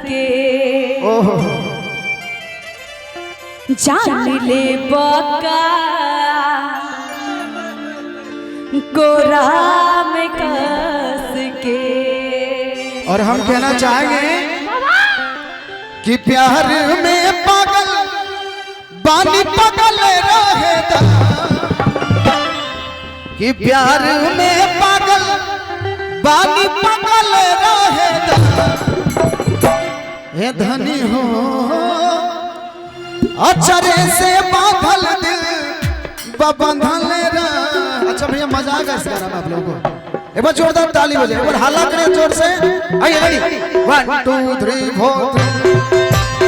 के जान ले बका गोरा में कस के। और हम कहना चाहेंगे कि प्यार में पागल बानी पागल रहे कि प्यार में पागल बानी पागल रहे हे धनी हो अचरे से बांधल दिल बंधल रहे। अच्छा भैया मजा आ गया इस गाना में आप लोगों को। एक बार जोरदार ताली बजाए, एक बार हल्ला करें जोर से। आइए रेडी 1 2 3 4।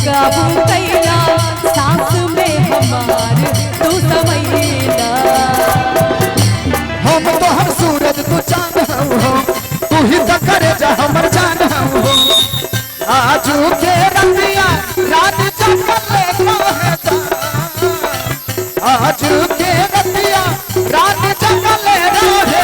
काबू कैला सांस में हमार तू समैला। हम तो हर सूरज तू चांद हो, तू ही तो करे जा हमर जान हो। आजू के रतिया रात जगले कहता, आजू के रतिया रात जगले रहे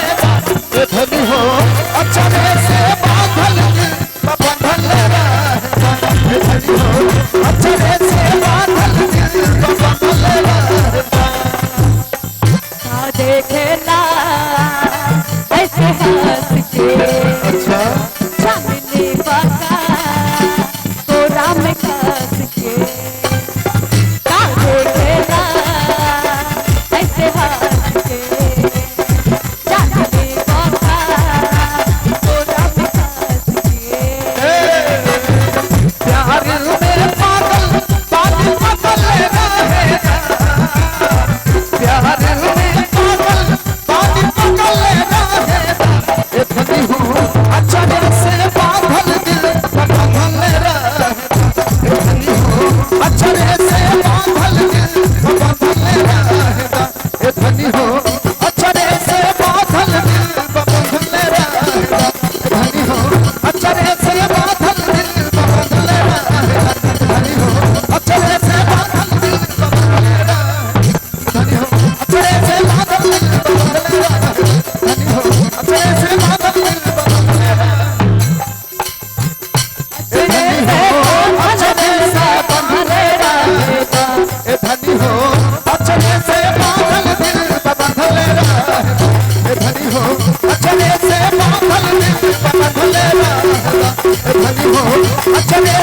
अचले से बादल दिल बंधले रहता धनी हो अचले